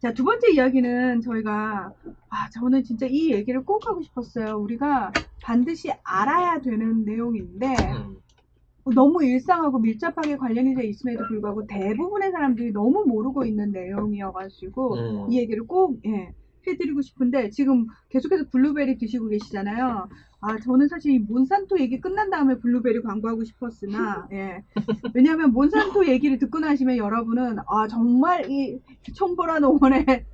자, 두 번째 이야기는 저희가, 저는 진짜 이 얘기를 꼭 하고 싶었어요. 우리가 반드시 알아야 되는 내용인데, 너무 일상하고 밀접하게 관련이 돼 있음에도 불구하고 대부분의 사람들이 너무 모르고 있는 내용이어가지고, 이 얘기를 꼭, 해드리고 싶은데, 지금 계속해서 블루베리 드시고 계시잖아요. 저는 사실 이 몬산토 얘기 끝난 다음에 블루베리 광고하고 싶었으나, 왜냐하면 몬산토 얘기를 듣고 나시면 여러분은, 정말 이 청보라 농원의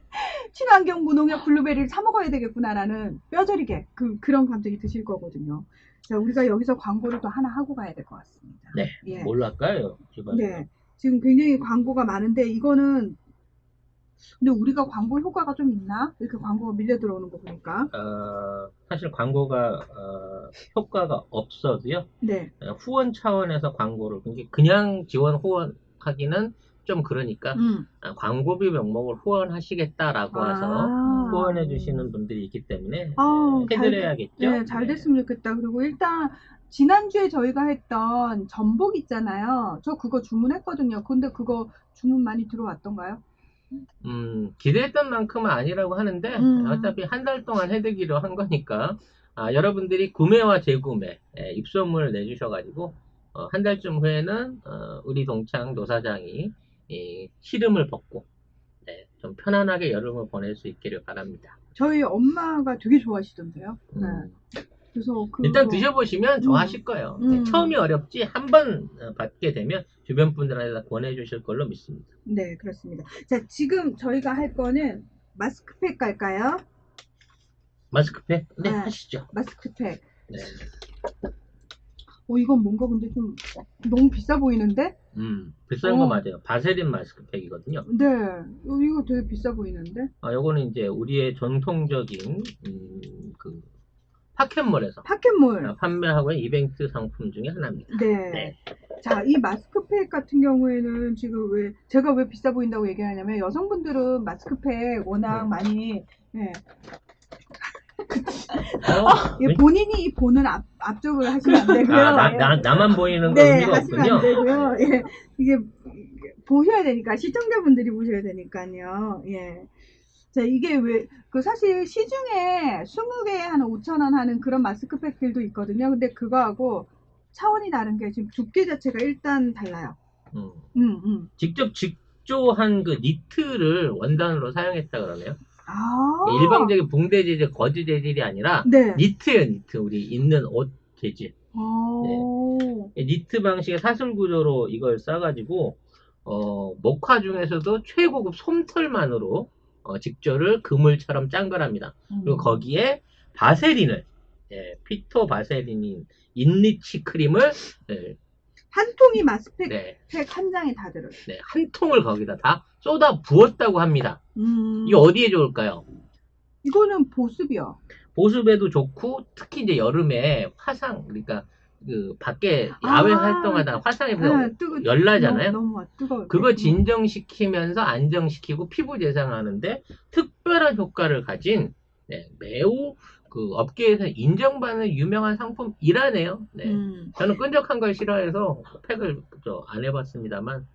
친환경 무농약 블루베리를 사 먹어야 되겠구나라는 뼈저리게 그런 감정이 드실 거거든요. 자, 우리가 여기서 광고를 또 하나 하고 가야 될 것 같습니다. 네. 예. 뭘로 할까요? 네. 지금 굉장히 광고가 많은데 이거는 근데 우리가 광고 효과가 좀 있나? 이렇게 광고가 밀려 들어오는 거 보니까. 사실 광고가 효과가 없어도요. 네. 후원 차원에서 광고를 그냥 지원 후원하기는 좀 그러니까 광고비 명목을 후원하시겠다라고 해서 후원해 주시는 분들이 있기 때문에 해드려야겠죠. 네, 잘 됐으면 좋겠다. 그리고 일단 지난주에 저희가 했던 전복 있잖아요. 저 그거 주문했거든요. 근데 그거 주문 많이 들어왔던가요? 기대했던 만큼은 아니라고 하는데 어차피 한 달 동안 해드기로 한 거니까 여러분들이 구매와 재구매 입소문을 내주셔가지고 한 달쯤 후에는 우리 동창 노사장이 시름을 벗고 좀 편안하게 여름을 보낼 수 있기를 바랍니다. 저희 엄마가 되게 좋아하시던데요. 네. 그래서 일단 드셔보시면 좋아하실 거예요. 처음이 어렵지 한 번 받게 되면 주변 분들한테 권해주실 걸로 믿습니다. 네, 그렇습니다. 자, 지금 저희가 할 거는 마스크팩 갈까요? 마스크팩? 네, 하시죠. 마스크팩. 네. 이건 뭔가 근데 좀 너무 비싸 보이는데? 비싼 거 맞아요. 바세린 마스크팩이거든요. 네, 이거 되게 비싸 보이는데? 요거는 이제 우리의 전통적인 그 파켓몰에서 판매하고 있는 이벤트 상품 중에 하나입니다. 네. 자, 이 마스크팩 같은 경우에는 지금 제가 왜 비싸 보인다고 얘기하냐면 여성분들은 마스크팩 워낙 많이 본인이 보는 앞쪽을 하시면 안 되고요. 나만 보이는 거 의미가 없군요. 하시면 안 되고요. 이게 보셔야 되니까 시청자분들이 보셔야 되니까요. 자, 이게 사실 시중에 20개 한 5,000원 하는 그런 마스크팩들도 있거든요. 근데 그거하고 차원이 다른 게 지금 두께 자체가 일단 달라요. 직접 직조한 그 니트를 원단으로 사용했다 그러네요. 일방적인 붕대 재질, 거즈 재질이 아니라 니트예요, 니트. 우리 입는 옷 재질. 니트 방식의 사슬 구조로 이걸 싸가지고 목화 중에서도 최고급 솜털만으로 직조를 그물처럼 짠 거랍니다. 그리고 거기에 바세린을 피토 바세린인 인리치 크림을 한 통이 마스크팩 한 장에 다 들어요. 한 통을 거기다 다 쏟아 부었다고 합니다. 이게 어디에 좋을까요? 이거는 보습이요. 보습에도 좋고 특히 이제 여름에 화상 그러니까 그 밖에 야외 활동하다가 화상에 열나잖아요. 너무 뜨거워. 그거 진정시키면서 안정시키고 피부 재생하는데 특별한 효과를 가진 매우 그 업계에서 인정받는 유명한 상품이라네요. 저는 끈적한 걸 싫어해서 팩을 안 해봤습니다만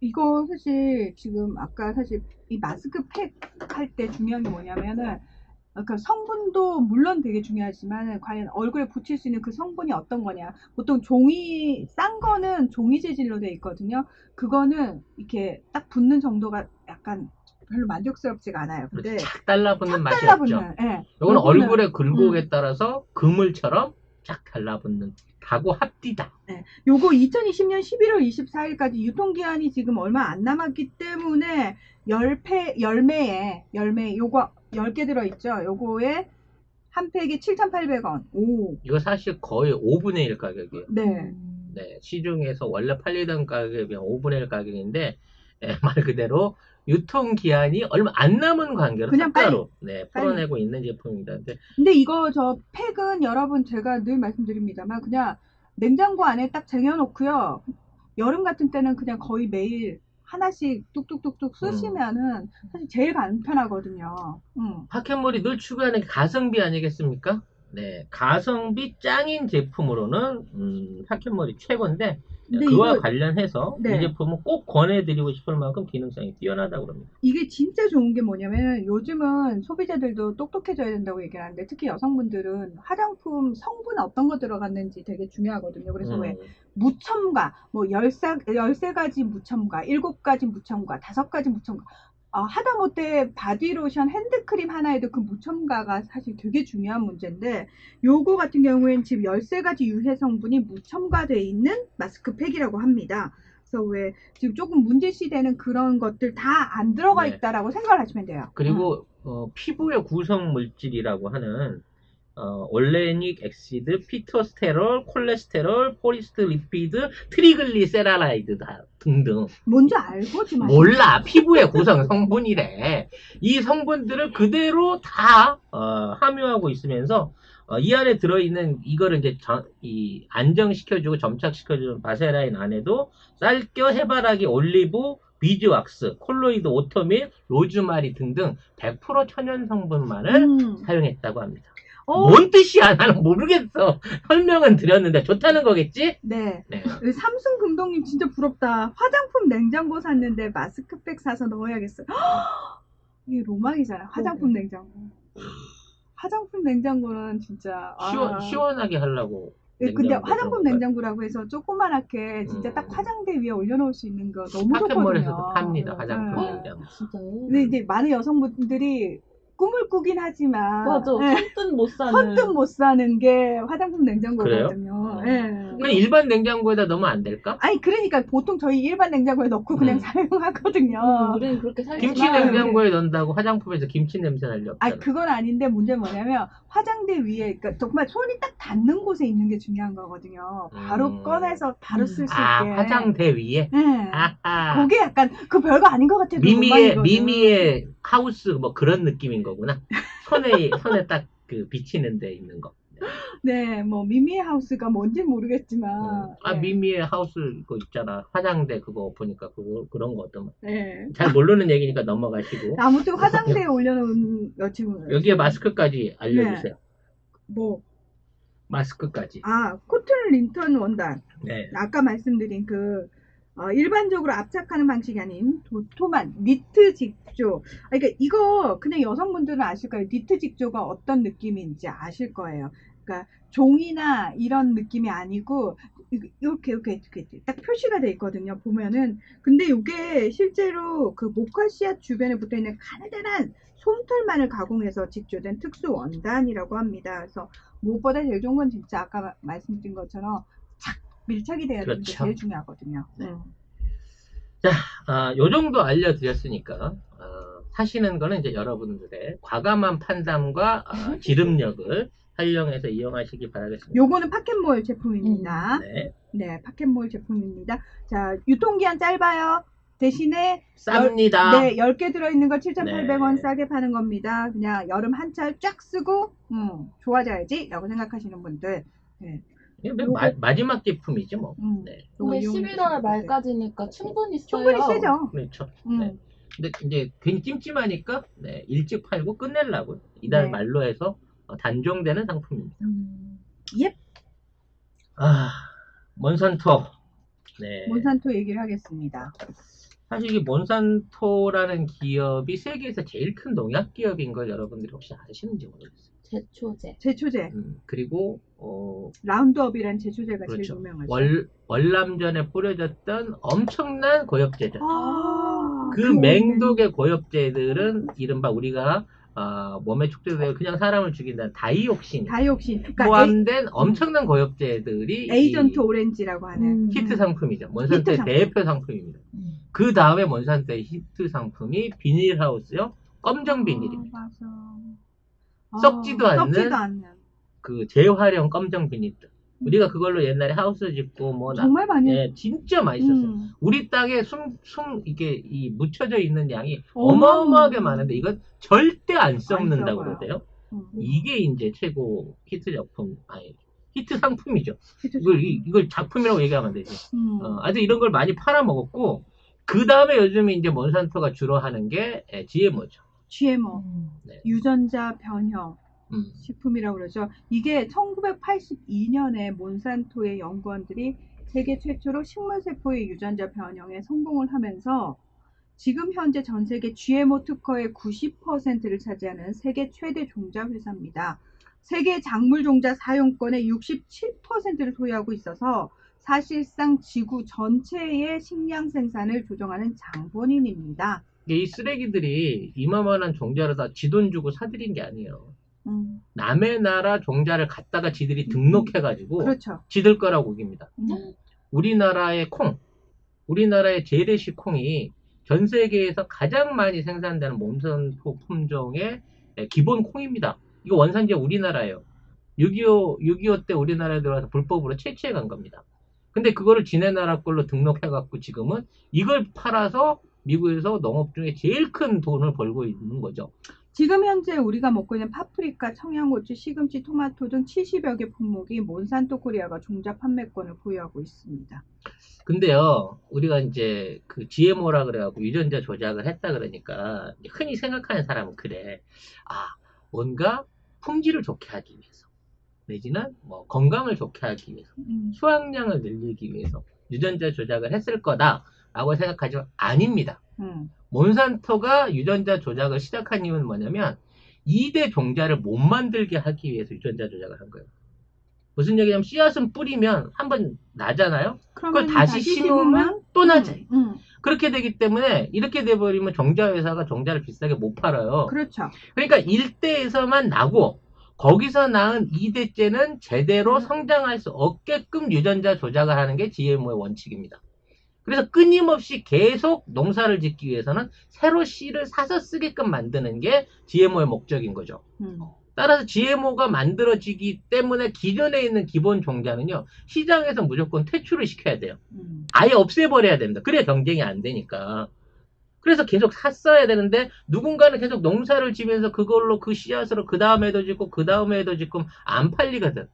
이거 사실 지금 아까 사실 이 마스크팩 할 때 중요한 게 뭐냐면은 그러니까 성분도 물론 되게 중요하지만 과연 얼굴에 붙일 수 있는 그 성분이 어떤 거냐. 보통 싼 거는 종이 재질로 되어 있거든요. 그거는 이렇게 딱 붙는 정도가 약간 별로 만족스럽지가 않아요. 근데 착 달라붙는 맛이 없죠. 이거는 얼굴의 굴곡에 따라서 그물처럼 쫙 달라붙는 가고 합디다. 요거 2020년 11월 24일까지 유통기한이 지금 얼마 안 남았기 때문에 열매에 요거 10개 들어있죠. 요거에 한 팩이 7,800원. 이거 사실 거의 5분의 1 가격이에요. 시중에서 원래 팔리던 가격에 비하면 5분의 1 가격인데 말 그대로 유통기한이 얼마 안 남은 관계로 그냥 삭가로 풀어내고 있는 제품입니다. 근데 이거 저 팩은 여러분 제가 늘 말씀드립니다만 그냥 냉장고 안에 딱 쟁여놓고요. 여름 같은 때는 그냥 거의 매일 하나씩 뚝뚝뚝뚝 쓰시면은 사실 제일 간편하거든요. 파켓몰이 늘 추구하는 게 가성비 아니겠습니까? 네, 가성비 짱인 제품으로는 파켓몰이 최고인데 근데 그와 이거 관련해서 이 네. 제품은 꼭 권해드리고 싶을 만큼 기능성이 뛰어나다고 합니다. 이게 진짜 좋은 게 뭐냐면 요즘은 소비자들도 똑똑해져야 된다고 얘기하는데 특히 여성분들은 화장품 성분 어떤 거 들어갔는지 되게 중요하거든요. 그래서 왜 무첨가, 뭐 13가지 무첨가, 7가지 무첨가, 5가지 무첨가 하다못해 바디로션, 핸드크림 하나에도 그 무첨가가 사실 되게 중요한 문제인데 요거 같은 경우에는 지금 13가지 유해 성분이 무첨가되어 있는 마스크팩이라고 합니다. 그래서 왜 지금 조금 문제시 되는 그런 것들 다 안 들어가 네. 있다라고 생각을 하시면 돼요. 그리고 피부의 구성 물질이라고 하는 올레닉 엑시드, 피토스테롤, 콜레스테롤, 포리스트 리피드, 트리글리세라라이드 등등. 뭔지 알고 지금 몰라. 피부의 구성 성분이래. 이 성분들을 그대로 다 함유하고 있으면서 이 안에 들어있는 이거를 이제 이 안정시켜주고 점착시켜주는 바세라인 안에도 쌀겨, 해바라기, 올리브, 비즈왁스, 콜로이드, 오토밀, 로즈마리 등등 100% 천연 성분만을 사용했다고 합니다. 뭔 뜻이야? 나는 모르겠어. 설명은 드렸는데 좋다는 거겠지? 네. 네. 삼성 금동님 진짜 부럽다. 화장품 냉장고 샀는데 마스크팩 사서 넣어야겠어. 이게 로망이잖아. 화장품 냉장고. 화장품 냉장고는 진짜 시원하게 하려고. 근데 화장품 냉장고라고 해서 조그만하게 진짜 딱 화장대 위에 올려놓을 수 있는 거 너무 좋거든요. 파켓몰에서도 팝니다. 화장품 냉장고. 진짜요? 근데 이제 많은 여성분들이 꿈을 꾸긴 하지만 맞아. 선뜻 못 사는. 선뜻 못 사는 게 화장품 냉장고거든요. 그럼 일반 냉장고에다 넣으면 안 될까? 아니 그러니까 보통 저희 일반 냉장고에 넣고 그냥 사용하거든요. 우리는 그렇게 살지만 김치 냉장고에 넣는다고 화장품에서 김치 냄새 날 리 없잖아. 아니 그건 아닌데 문제는 뭐냐면 화장대 위에 그러니까 정말 손이 딱 닿는 곳에 있는 게 중요한 거거든요. 바로 꺼내서 바로 쓸 수 있게. 화장대 위에? 네. 아하. 그게 약간 그 별거 아닌 것 같아도 미미의 하우스 뭐 그런 느낌인 거구나. 손에 딱 그 비치는 데 있는 거. 네, 뭐 미미의 하우스가 뭔지 모르겠지만. 네. 미미의 하우스 그거 있잖아. 화장대 그거 보니까 그런 거 어떤. 네. 잘 모르는 얘기니까 넘어가시고. 아무튼 화장대에 올려놓은 여친구. 여기에 마스크까지 알려주세요. 네. 뭐 마스크까지. 코튼 린턴 원단. 네. 아까 말씀드린 일반적으로 압착하는 방식이 아닌 도톰한 니트 직조. 그러니까 이거 그냥 여성분들은 아실 거예요. 니트 직조가 어떤 느낌인지 아실 거예요. 그러니까 종이나 이런 느낌이 아니고 이렇게 딱 표시가 돼 있거든요. 보면은 근데 이게 실제로 그 모카시아 주변에 붙어 있는 가느다란 솜털만을 가공해서 직조된 특수 원단이라고 합니다. 그래서 무엇보다 제일 좋은 건 진짜 아까 말씀드린 것처럼 밀착이 돼야 되는 게 제일 중요하거든요. 네. 자, 요 정도 알려드렸으니까 사시는 거는 이제 여러분들의 과감한 판단과 지름력을 활용해서 이용하시기 바라겠습니다. 요거는 파켓몰 제품입니다. 네, 파켓몰 제품입니다. 자, 유통기한 짧아요. 대신에 쌉니다. 10개 들어있는 거 7,800원 싸게 파는 겁니다. 그냥 여름 한철 쫙 쓰고 좋아져야지 라고 생각하시는 분들. 네. 마지막 제품이죠, 뭐. 네. 근데 11월 말까지니까 충분히 써요. 충분히 쓰죠. 그렇죠. 네. 근데 이제 괜히 찜찜하니까 일찍 팔고 끝내려고 이달 말로 해서 단종되는 상품입니다. 예. 몬산토. 네. 몬산토 얘기를 하겠습니다. 사실 이게 몬산토라는 기업이 세계에서 제일 큰 농약 기업인 걸 여러분들이 혹시 아시는지 모르겠어요. 제초제. 그리고 라운드업이라는 제초제가 그렇죠. 제일 유명하죠. 월남전에 뿌려졌던 엄청난 고엽제들. 그 그러네. 맹독의 고엽제들은 이른바 우리가 몸에 축적되어 그냥 사람을 죽인다는 다이옥신 그러니까 포함된 엄청난 고엽제들이 에이전트 오렌지라고 하는 히트 상품이죠. 몬산토의 대표 상품입니다. 그 다음에 몬산토의 히트 상품이 비닐하우스요. 검정 비닐입니다. 맞아. 썩지도 않는 그 재활용 검정 비닐들. 우리가 그걸로 옛날에 하우스 짓고 뭐 정말 많이 진짜 많이 썼어요. 우리 땅에 이게 묻혀져 있는 양이 어마어마하게 많은데 이건 절대 안 썩는다고 그러대요. 이게 이제 최고 히트 작품, 히트 상품이죠. 이걸 작품이라고 얘기하면 안 되지. 아주 이런 걸 많이 팔아먹었고, 그 다음에 요즘에 이제 몬산토가 주로 하는 게 GMO죠. GMO, 유전자 변형, 식품이라고 그러죠. 이게 1982년에 몬산토의 연구원들이 세계 최초로 식물세포의 유전자 변형에 성공을 하면서 지금 현재 전 세계 GMO 특허의 90%를 차지하는 세계 최대 종자 회사입니다. 세계 작물 종자 사용권의 67%를 소유하고 있어서 사실상 지구 전체의 식량 생산을 조정하는 장본인입니다. 이 쓰레기들이 이만한 종자를 다 지 돈 주고 사들인 게 아니에요. 남의 나라 종자를 갖다가 지들이 등록해가지고 그렇죠. 지들 거라고 우깁니다. 우리나라의 콩, 우리나라의 재래식 콩이 전 세계에서 가장 많이 생산되는 몬산토 품종의 기본 콩입니다. 이거 원산지 우리나라예요. 6.25 때 우리나라에 들어와서 불법으로 채취해 간 겁니다. 근데 그거를 지네 나라 걸로 등록해갖고 지금은 이걸 팔아서 미국에서 농업 중에 제일 큰 돈을 벌고 있는 거죠. 지금 현재 우리가 먹고 있는 파프리카, 청양고추, 시금치, 토마토 등 70여 개 품목이 몬산토 코리아가 종자 판매권을 보유하고 있습니다. 근데요, 우리가 이제 그 GMO라 그래갖고 유전자 조작을 했다 그러니까 흔히 생각하는 사람은 그래. 아, 뭔가 품질을 좋게 하기 위해서. 내지는 뭐 건강을 좋게 하기 위해서. 수확량을 늘리기 위해서 유전자 조작을 했을 거다라고 생각하지만 아닙니다. 몬산토가 유전자 조작을 시작한 이유는 뭐냐면 2대 종자를 못 만들게 하기 위해서 유전자 조작을 한 거예요. 무슨 얘기냐면 씨앗은 뿌리면 한번 나잖아요. 그걸 다시 심으면 또 나져요. 그렇게 되기 때문에 이렇게 돼버리면 종자 회사가 종자를 비싸게 못 팔아요. 그렇죠. 그러니까 1대에서만 나고 거기서 낳은 2대째는 제대로 성장할 수 없게끔 유전자 조작을 하는 게 GMO의 원칙입니다. 그래서 끊임없이 계속 농사를 짓기 위해서는 새로 씨를 사서 쓰게끔 만드는 게 GMO의 목적인 거죠. 따라서 GMO가 만들어지기 때문에 기존에 있는 기본 종자는요, 시장에서 무조건 퇴출을 시켜야 돼요. 아예 없애버려야 됩니다. 그래야 경쟁이 안 되니까. 그래서 계속 샀어야 되는데 누군가는 계속 농사를 지면서 그걸로 그 씨앗으로 그 다음에도 짓고 그 다음에도 짓고 안 팔리거든.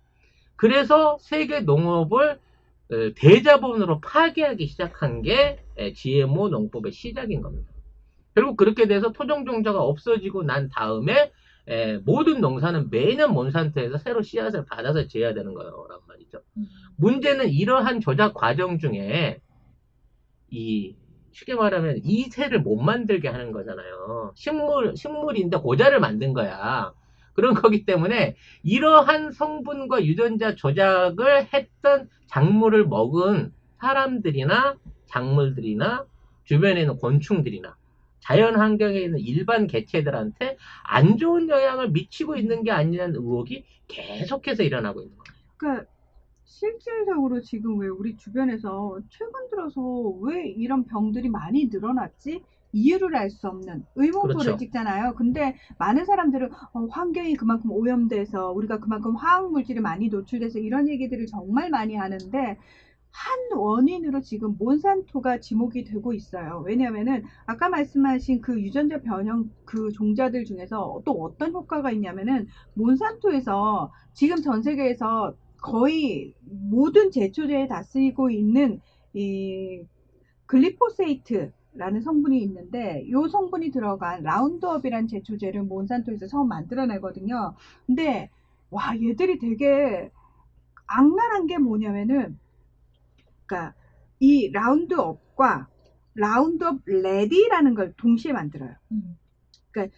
그래서 세계 농업을 대자본으로 파괴하기 시작한 게 GMO 농법의 시작인 겁니다. 결국 그렇게 돼서 토종 종자가 없어지고 난 다음에 모든 농사는 매년 몬산토에서 새로 씨앗을 받아서 지어야 되는 거란 말이죠. 문제는 이러한 조작 과정 중에 쉽게 말하면 이세를 못 만들게 하는 거잖아요. 식물인데 고자를 만든 거야. 그런 거기 때문에 이러한 성분과 유전자 조작을 했던 작물을 먹은 사람들이나 작물들이나 주변에 있는 곤충들이나 자연 환경에 있는 일반 개체들한테 안 좋은 영향을 미치고 있는 게 아니냐는 의혹이 계속해서 일어나고 있는 거예요. 그러니까 실질적으로 지금 왜 우리 주변에서 최근 들어서 왜 이런 병들이 많이 늘어났지? 이유를 알 수 없는 의문표를 그렇죠. 찍잖아요. 근데 많은 사람들은 환경이 그만큼 오염돼서 우리가 그만큼 화학물질이 많이 노출돼서 이런 얘기들을 정말 많이 하는데 한 원인으로 지금 몬산토가 지목이 되고 있어요. 왜냐면은 아까 말씀하신 그 유전자 변형 그 종자들 중에서 또 어떤 효과가 있냐면은 몬산토에서 지금 전 세계에서 거의 모든 제초제에 다 쓰이고 있는 이 글리포세이트라는 성분이 있는데 이 성분이 들어간 라운드업이라는 제초제를 몬산토에서 처음 만들어내거든요. 근데 와 얘들이 되게 악랄한 게 뭐냐면은 그러니까 이 라운드업과 라운드업 레디라는 걸 동시에 만들어요. 그러니까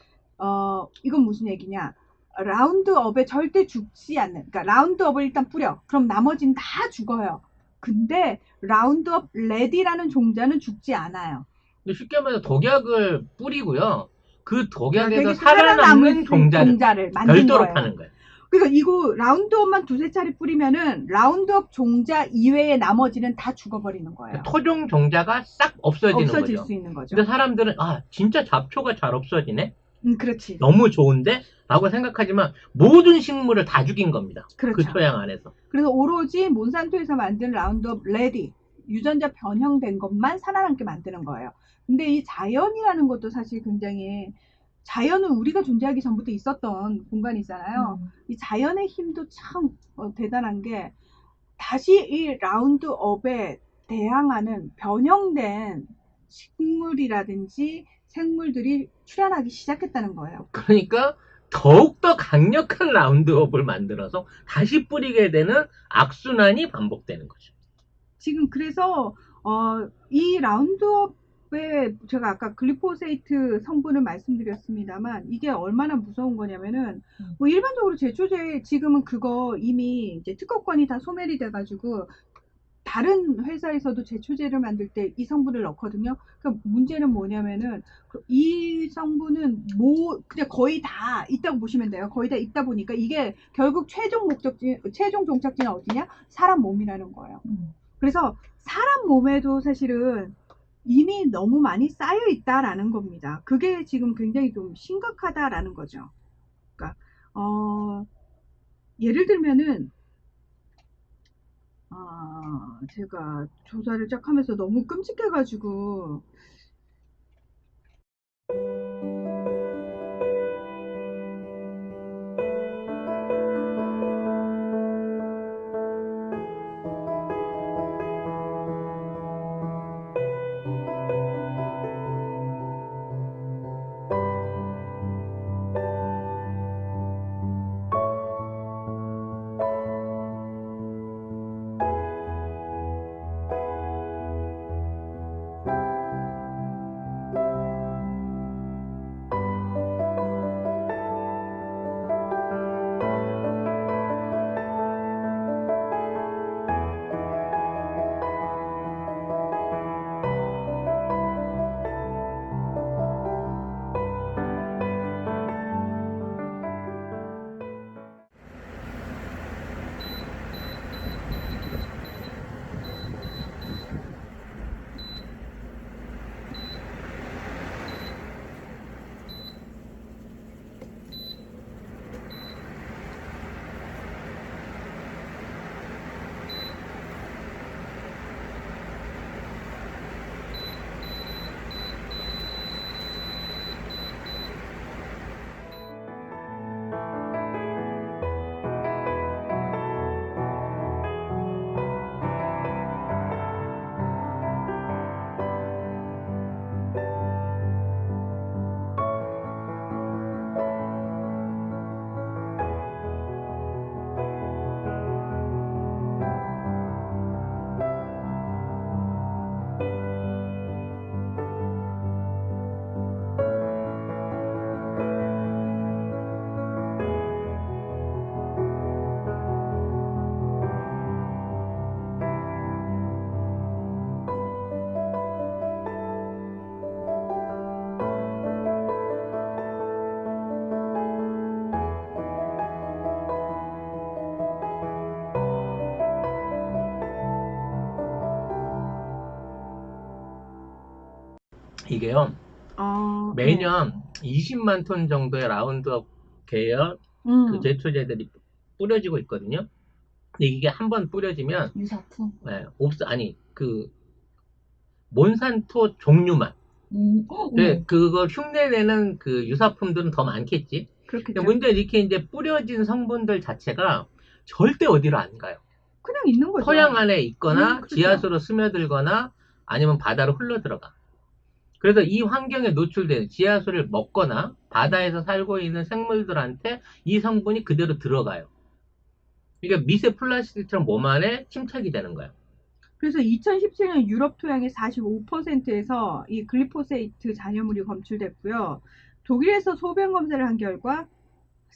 이건 무슨 얘기냐? 라운드업에 절대 죽지 않는, 그러니까 라운드업을 일단 뿌려. 그럼 나머지는 다 죽어요. 근데 라운드업 레디라는 종자는 죽지 않아요. 근데 쉽게 말해서 독약을 뿌리고요. 그 독약에서 독약에서 살아남는 종자를 만든 별도로 거예요. 파는 거예요. 그러니까 이거 라운드업만 두세 차례 뿌리면은 라운드업 종자 이외의 나머지는 다 죽어버리는 거예요. 토종 종자가 싹 없어질 거죠. 수 있는 거죠. 근데 사람들은 진짜 잡초가 잘 없어지네. 그렇지. 너무 좋은데? 라고 생각하지만 모든 식물을 다 죽인 겁니다. 그렇죠. 그 토양 안에서. 그래서 오로지 몬산토에서 만든 라운드업 레디 유전자 변형된 것만 살아남게 만드는 거예요. 근데 이 자연이라는 것도 사실 굉장히 자연은 우리가 존재하기 전부터 있었던 공간이잖아요. 이 자연의 힘도 참 대단한 게 다시 이 라운드업에 대항하는 변형된 식물이라든지 생물들이 출현하기 시작했다는 거예요. 그러니까 더욱더 강력한 라운드업을 만들어서 다시 뿌리게 되는 악순환이 반복되는 거죠. 지금 그래서 이 라운드업에 제가 아까 글리포세이트 성분을 말씀드렸습니다만 이게 얼마나 무서운 거냐면은 뭐 일반적으로 제초제 지금은 그거 이미 이제 특허권이 다 소멸이 돼가지고 다른 회사에서도 제초제를 만들 때 이 성분을 넣거든요. 그러니까 문제는 뭐냐면은 이 성분은 그냥 거의 다 있다고 보시면 돼요. 거의 다 있다 보니까 이게 결국 최종 종착지는 어디냐? 사람 몸이라는 거예요. 그래서 사람 몸에도 사실은 이미 너무 많이 쌓여 있다라는 겁니다. 그게 지금 굉장히 좀 심각하다라는 거죠. 그러니까 예를 들면은 제가 조사를 쫙 하면서 너무 끔찍해가지고 이게요. 매년 20만 톤 정도의 라운드업 계열 그 제초제들이 뿌려지고 있거든요. 근데 이게 한번 뿌려지면 유사품? 네, 그 몬산토 종류만. 그걸 흉내내는 그 유사품들은 더 많겠지. 그렇겠죠. 문제는 이렇게 이제 뿌려진 성분들 자체가 절대 어디로 안 가요. 그냥 있는 거죠. 토양 안에 있거나 그렇죠. 지하수로 스며들거나 아니면 바다로 흘러 들어가. 그래서 이 환경에 노출된 지하수를 먹거나 바다에서 살고 있는 생물들한테 이 성분이 그대로 들어가요. 그러니까 미세 플라스틱처럼 몸 안에 침착이 되는 거예요. 그래서 2017년 유럽 토양의 45%에서 이 글리포세이트 잔여물이 검출됐고요. 독일에서 소변 검사를 한 결과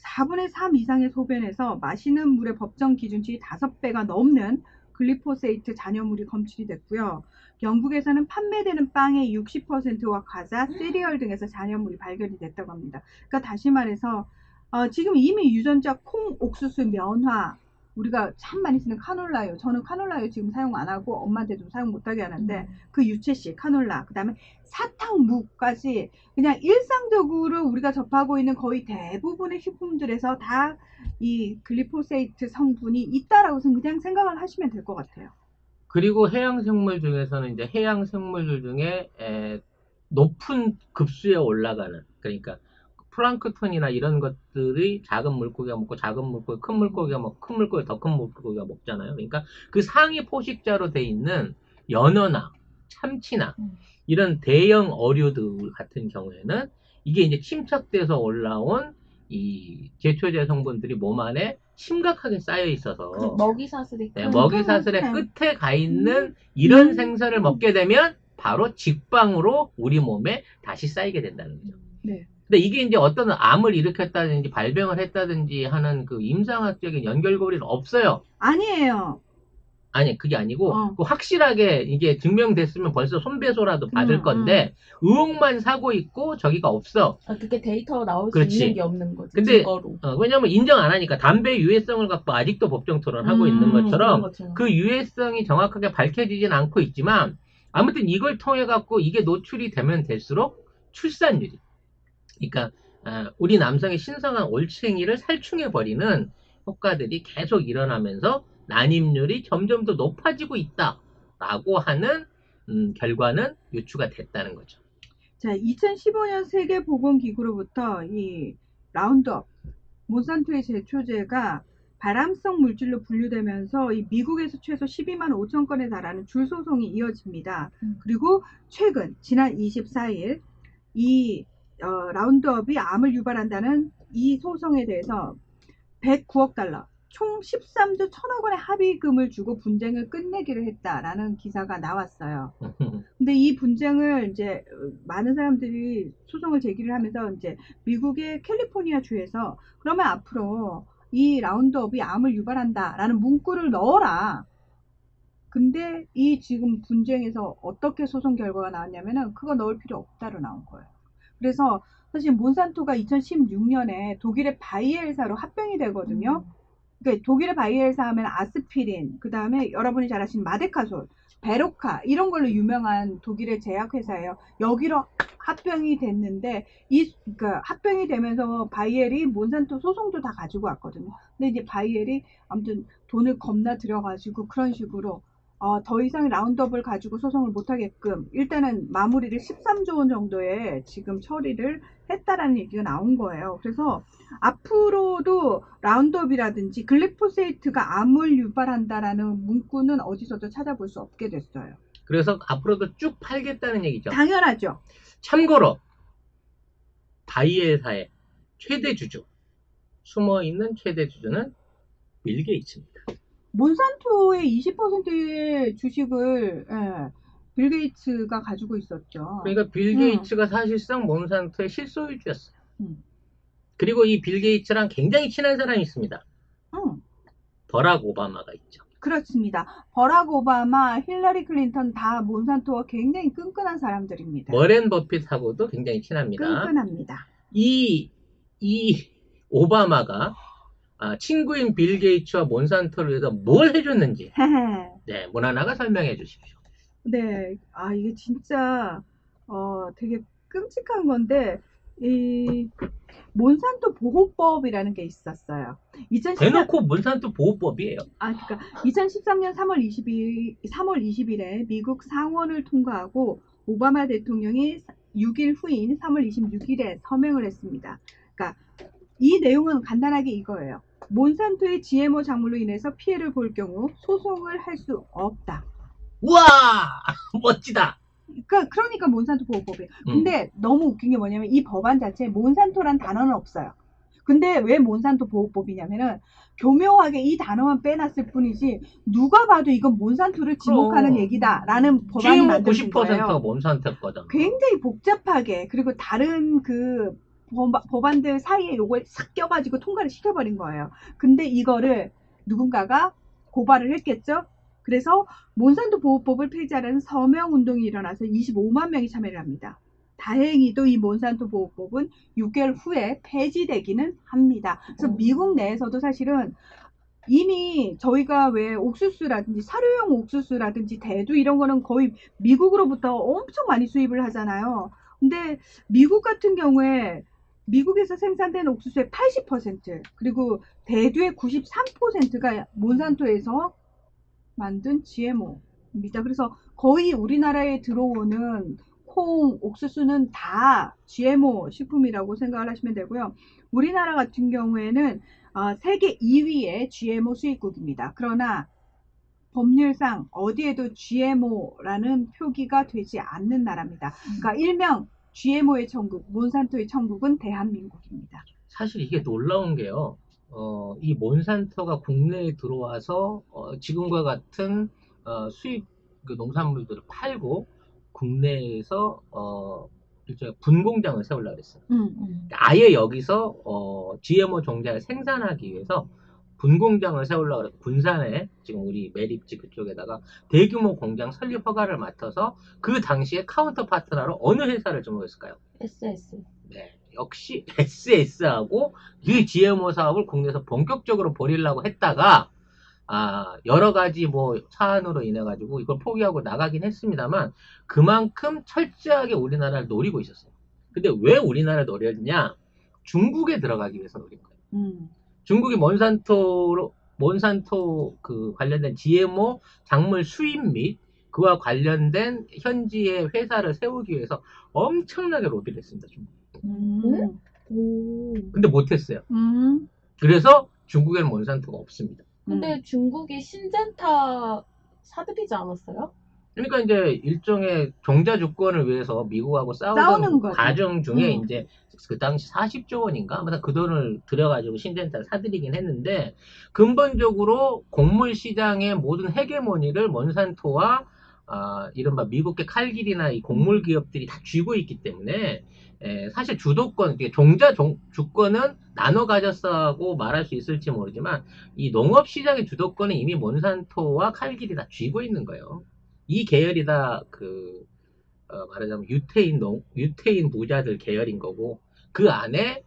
4분의 3 이상의 소변에서 마시는 물의 법정 기준치 5배가 넘는 글리포세이트 잔여물이 검출이 됐고요. 영국에서는 판매되는 빵의 60%와 과자, 시리얼 등에서 잔여물이 발견이 됐다고 합니다. 그러니까 다시 말해서 지금 이미 유전자 콩, 옥수수, 면화, 우리가 참 많이 쓰는 카놀라유. 저는 카놀라유 지금 사용 안 하고 엄마한테도 사용 못하게 하는데 그 유채씨, 카놀라, 그 다음에 사탕, 무까지 그냥 일상적으로 우리가 접하고 있는 거의 대부분의 식품들에서 다 이 글리포세이트 성분이 있다라고 그냥 생각을 하시면 될 것 같아요. 그리고 해양생물 중에서는 이제 해양생물들 중에 높은 급수에 올라가는, 그러니까 플랑크톤이나 이런 것들이 작은 물고기가 먹고 작은 물고기, 큰 물고기가 먹고 큰 물고기, 더 큰 물고기가 먹잖아요. 그러니까 그 상위 포식자로 돼 있는 연어나 참치나 이런 대형 어류들 같은 경우에는 이게 이제 침착돼서 올라온 이 제초제 성분들이 몸 안에 심각하게 쌓여 있어서 먹이사슬이 네, 큰 먹이사슬의 음. 끝에 가 있는 이런 음. 생선을 먹게 되면 바로 직방으로 우리 몸에 다시 쌓이게 된다는 거죠. 네. 근데 이게 이제 어떤 암을 일으켰다든지 발병을 했다든지 하는 그 임상학적인 연결고리는 없어요. 아니에요. 아니, 그게 아니고, 어. 그 확실하게 이게 증명됐으면 벌써 손배소라도 받을 건데, 의혹만 사고 있고, 저기가 없어. 그게 데이터가 나올 수 그렇지. 있는 게 없는 거지. 근데, 증거로. 왜냐면 인정 안 하니까 담배 유해성을 갖고 아직도 법정 토론하고 있는 그런 것처럼, 것처럼. 그 유해성이 정확하게 밝혀지진 않고 있지만, 아무튼 이걸 통해 갖고 이게 노출이 되면 될수록 출산율이, 그러니까, 우리 남성의 신성한 올챙이를 살충해버리는 효과들이 계속 일어나면서 난임률이 점점 더 높아지고 있다라고 하는 결과는 유추가 됐다는 거죠. 자, 2015년 세계보건기구로부터 이 라운드업, 몬산토의 제초제가 발암성 물질로 분류되면서 이 미국에서 최소 12만 5천 건에 달하는 줄 소송이 이어집니다. 그리고 최근 지난 24일 이 라운드업이 암을 유발한다는 이 소송에 대해서 109억 달러, 총 13조 1천억 원의 합의금을 주고 분쟁을 끝내기로 했다라는 기사가 나왔어요. 근데 이 분쟁을 이제 많은 사람들이 소송을 제기를 하면서 이제 미국의 캘리포니아 주에서 그러면 앞으로 이 라운드업이 암을 유발한다라는 문구를 넣어라. 근데 이 지금 분쟁에서 어떻게 소송 결과가 나왔냐면은 그거 넣을 필요 없다로 나온 거예요. 그래서 사실 몬산토가 2016년에 독일의 바이엘사로 합병이 되거든요. 그러니까 독일의 바이엘사 하면 아스피린, 그 다음에 여러분이 잘 아시는 마데카솔, 베로카 이런 걸로 유명한 독일의 제약회사예요. 여기로 합병이 됐는데 그러니까 합병이 되면서 바이엘이 몬산토 소송도 다 가지고 왔거든요. 근데 이제 바이엘이 아무튼 돈을 겁나 들여가지고 그런 식으로 더 이상 라운드업을 가지고 소송을 못하게끔 일단은 마무리를 13조 원 정도에 지금 처리를 했다라는 얘기가 나온 거예요. 그래서 앞으로도 라운드업이라든지 글리포세이트가 암을 유발한다라는 문구는 어디서도 찾아볼 수 없게 됐어요. 그래서 앞으로도 쭉 팔겠다는 얘기죠. 당연하죠. 참고로 바이엘사의 최대 주주, 숨어있는 최대 주주는 빌 게이츠입니다. 몬산토의 20%의 주식을 빌 게이츠가 가지고 있었죠. 그러니까 빌 게이츠가 사실상 몬산토의 실소유주였어요. 그리고 이 빌 게이츠랑 굉장히 친한 사람이 있습니다. 버락 오바마가 있죠. 그렇습니다. 버락 오바마, 힐러리 클린턴 다 몬산토와 굉장히 끈끈한 사람들입니다. 워렌 버핏하고도 굉장히 친합니다. 끈끈합니다. 이 오바마가 친구인 빌 게이츠와 몬산토를 위해서 뭘 해줬는지 네, 모나나가 설명해 주십시오. 네, 이게 진짜 되게 끔찍한 건데 이 몬산토 보호법이라는 게 있었어요. 대놓고 몬산토 보호법이에요. 그러니까 2013년 3월 20일에 미국 상원을 통과하고 오바마 대통령이 6일 후인 3월 26일에 서명을 했습니다. 그러니까 이 내용은 간단하게 이거예요. 몬산토의 GMO 작물로 인해서 피해를 볼 경우 소송을 할 수 없다. 우와! 멋지다! 그러니까 몬산토 보호법이에요. 근데 너무 웃긴 게 뭐냐면 이 법안 자체에 몬산토란 단어는 없어요. 근데 왜 몬산토 보호법이냐면은 교묘하게 이 단어만 빼놨을 뿐이지 누가 봐도 이건 몬산토를 지목하는 얘기다라는 법안이 만들어진 거예요. 90%가 몬산토거든. 굉장히 복잡하게 그리고 다른 그 법안들 사이에 요걸 싹 껴가지고 통과를 시켜버린 거예요. 근데 이거를 누군가가 고발을 했겠죠. 그래서 몬산토 보호법을 폐지하라는 서명운동이 일어나서 25만 명이 참여를 합니다. 다행히도 이 몬산토 보호법은 6개월 후에 폐지되기는 합니다. 그래서 미국 내에서도 사실은 이미 저희가 왜 옥수수라든지 사료용 옥수수라든지 대두 이런 거는 거의 미국으로부터 엄청 많이 수입을 하잖아요. 근데 미국 같은 경우에 미국에서 생산된 옥수수의 80% 그리고 대두의 93%가 몬산토에서 만든 GMO입니다. 그래서 거의 우리나라에 들어오는 콩, 옥수수는 다 GMO 식품이라고 생각을 하시면 되고요. 우리나라 같은 경우에는 세계 2위의 GMO 수입국입니다. 그러나 법률상 어디에도 GMO라는 표기가 되지 않는 나라입니다. 그러니까 일명 GMO의 천국, 몬산토의 천국은 대한민국입니다. 사실 이게 놀라운 게요. 이 몬산토가 국내에 들어와서 지금과 같은 수입 그 농산물들을 팔고 국내에서 일종의 분공장을 세우려고 그랬어요. 아예 여기서 GMO 종자를 생산하기 위해서 분공장을 세우려고 그래서 군산에 지금 우리 매립지 그쪽에다가 대규모 공장 설립 허가를 맡아서 그 당시에 카운터 파트너로 어느 회사를 등록했을까요? SS. 네, 역시 SS하고 이 GMO 사업을 국내에서 본격적으로 벌이려고 했다가 여러 가지 뭐 사안으로 인해 가지고 이걸 포기하고 나가긴 했습니다만 그만큼 철저하게 우리나라를 노리고 있었어요. 근데 왜 우리나라를 노렸냐? 중국에 들어가기 위해서 노린 거예요. 중국이 몬산토 그 관련된 GMO 작물 수입 및 그와 관련된 현지의 회사를 세우기 위해서 엄청나게 로비를 했습니다. 중국. 근데 못했어요. 그래서 중국에는 몬산토가 없습니다. 근데 중국이 신젠타 사들이지 않았어요? 그러니까 이제 일종의 종자 주권을 위해서 미국하고 싸우는 싸우던 거지. 과정 중에 이제 그 당시 40조 원인가? 아무튼 그 돈을 들여가지고 신젠타를 사들이긴 했는데 근본적으로 곡물 시장의 모든 헤게모니를 몬산토와 이른바 미국의 칼길이나 이 곡물 기업들이 다 쥐고 있기 때문에 사실 주도권, 종자 주권은 나눠 가졌다고 말할 수 있을지 모르지만 이 농업 시장의 주도권은 이미 몬산토와 칼길이 다 쥐고 있는 거예요. 이 계열이 다 말하자면 유태인 부자들 계열인 거고 그 안에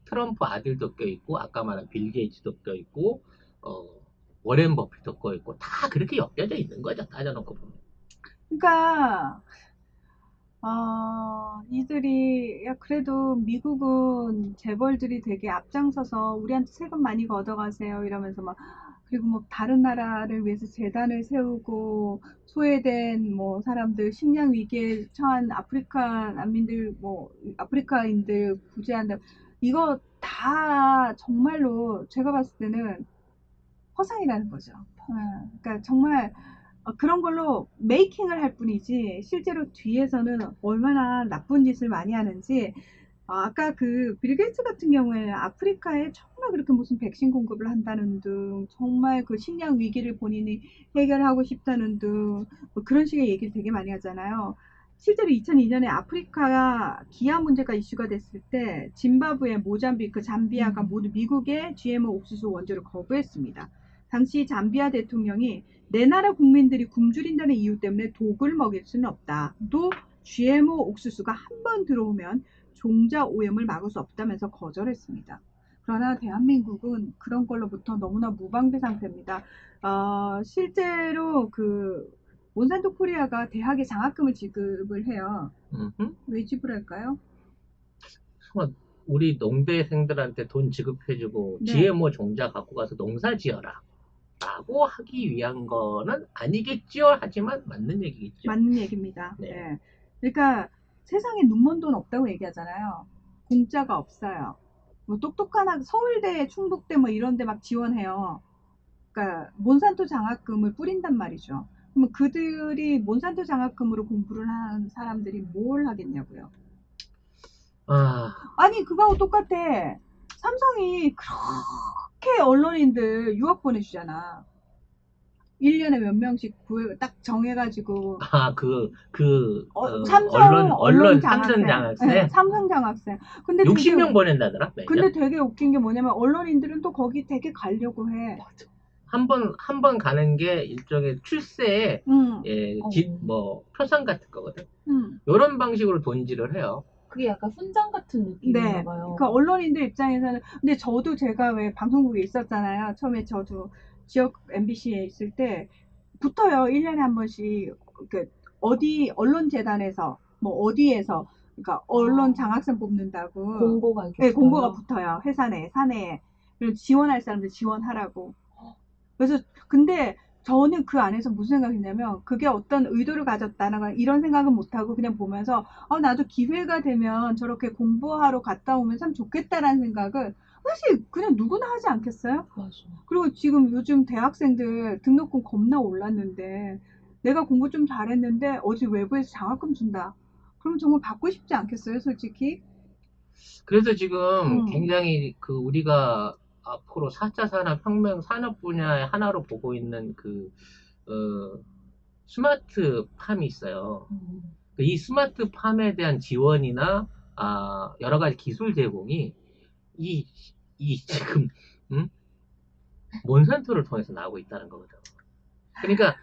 트럼프 아들도 껴있고 아까 말한 빌 게이츠도 껴있고 워렌 버핏도 껴있고 다 그렇게 엮여져 있는 거죠. 따져놓고 보면. 그러니까 이들이 야 그래도 미국은 재벌들이 되게 앞장서서 우리한테 세금 많이 걷어가세요 이러면서 막 그리고 뭐 다른 나라를 위해서 재단을 세우고 소외된 뭐 사람들 식량 위기에 처한 아프리카 난민들 뭐 아프리카인들 구제한다 이거 다 정말로 제가 봤을 때는 허상이라는 거죠. 그러니까 정말 그런 걸로 메이킹을 할 뿐이지 실제로 뒤에서는 얼마나 나쁜 짓을 많이 하는지 아까 그 빌 게이츠 같은 경우에는 아프리카에 정말 그렇게 무슨 백신 공급을 한다는 등 정말 그 식량 위기를 본인이 해결하고 싶다는 등뭐 그런 식의 얘기를 되게 많이 하잖아요. 실제로 2002년에 아프리카 기아 문제가 이슈가 됐을 때 짐바브웨, 모잠비크, 잠비아가 모두 미국의 GMO 옥수수 원조를 거부했습니다. 당시 잠비아 대통령이 내 나라 국민들이 굶주린다는 이유 때문에 독을 먹일 수는 없다. 또 GMO 옥수수가 한 번 들어오면 종자 오염을 막을 수 없다면서 거절했습니다. 그러나 대한민국은 그런 걸로부터 너무나 무방비 상태입니다. 실제로 그 몬산토 코리아가 대학에 장학금을 지급을 해요. 왜 지불할까요? 우리 농대생들한테 돈 지급해주고 네. GMO 종자 갖고 가서 농사 지어라 라고 하기 위한 거는 아니겠지요. 하지만 맞는 얘기겠죠. 맞는 얘기입니다. 네. 네. 그러니까 세상에 눈먼 돈 없다고 얘기하잖아요. 공짜가 없어요. 뭐 똑똑한 서울대, 충북대 뭐 이런 데 막 지원해요. 그러니까 몬산토 장학금을 뿌린단 말이죠. 그러면 그들이 몬산토 장학금으로 공부를 한 사람들이 뭘 하겠냐고요. 아니 그거하고 똑같아. 삼성이 그렇게 언론인들 유학 보내주잖아. 1년에 몇 명씩 딱 정해가지고 삼성 언론 장학생. 장학생? 네, 삼성 장학생. 근데 60명 보낸다더라. 매년? 근데 되게 웃긴 게 뭐냐면 언론인들은 또 거기 되게 가려고 해. 맞아. 한 번 가는 게 일종의 출세의 뭐 표상 같은 거거든. 이런 방식으로 돈질을 해요. 그게 약간 훈장 같은 느낌인가 네. 봐요. 그러니까 언론인들 입장에서는 근데 저도 제가 왜 방송국에 있었잖아요. 처음에 저도 지역 MBC에 있을 때 붙어요. 1년에 한 번씩 어디 언론재단에서 뭐 어디에서 그러니까 언론 장학생 뽑는다고 공고가 있어요. 네, 공고가 붙어요. 회사 내 사내에. 그리고 지원할 사람들 지원하라고. 그래서 근데 저는 그 안에서 무슨 생각했냐면 그게 어떤 의도를 가졌다나 이런 생각은 못하고 그냥 보면서 나도 기회가 되면 저렇게 공부하러 갔다 오면 참 좋겠다라는 생각을 사실 그냥 누구나 하지 않겠어요? 맞아. 그리고 지금 요즘 대학생들 등록금 겁나 올랐는데 내가 공부 좀 잘했는데 어디 외부에서 장학금 준다. 그럼 정말 받고 싶지 않겠어요, 솔직히? 그래서 지금 음. 굉장히 그 우리가 앞으로 4차 산업혁명 산업 분야의 하나로 보고 있는 스마트팜이 있어요. 이 스마트팜에 대한 지원이나 여러 가지 기술 제공이 지금 몬산토를 통해서 나오고 있다는 거거든. 그러니까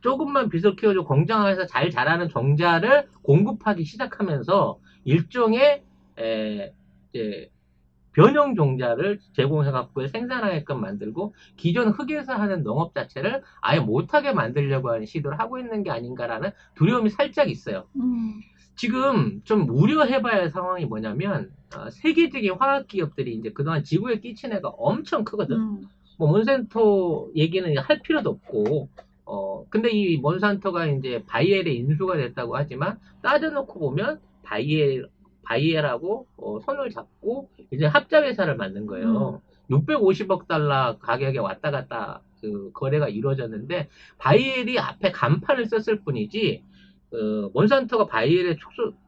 조금만 빚을 키워주고 공장에서 잘 자라는 종자를 공급하기 시작하면서 일종의 이제 변형 종자를 제공해갖고 생산하게끔 만들고 기존 흙에서 하는 농업 자체를 아예 못하게 만들려고 하는 시도를 하고 있는 게 아닌가라는 두려움이 살짝 있어요. 지금 좀 우려해봐야 할 상황이 뭐냐면 세계적인 화학 기업들이 이제 그동안 지구에 끼친 애가 엄청 크거든. 뭐 몬산토 얘기는 할 필요도 없고 근데 이 몬산토가 이제 바이엘에 인수가 됐다고 하지만 따져놓고 보면 바이엘하고 손을 잡고 이제 합자 회사를 만든 거예요. 650억 달러 가격에 왔다 갔다 그 거래가 이루어졌는데 바이엘이 앞에 간판을 썼을 뿐이지 몬산토가 바이엘에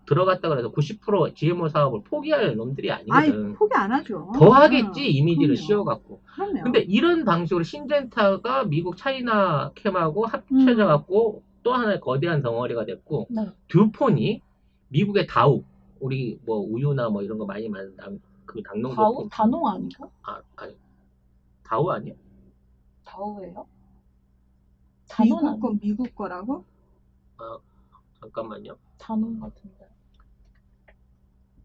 들어갔다 그래서 90% GMO 사업을 포기할 놈들이 아니거든. 아니, 포기 안 하죠. 더 하겠지, 이미지를 그럼요. 씌워갖고. 그럼요. 근데 이런 방식으로 신젠타가 미국 차이나 캠하고 합쳐져갖고 또 하나의 거대한 덩어리가 됐고, 네. 듀폰이 미국의 다우, 우리 뭐 우유나 뭐 이런 거 많이 만든 그 당농 다우? 단홍 아닌가? 아니. 다우 아니야? 다우예요? 미국 거 미국 거라고? 잠깐만요. 단홍 같은데.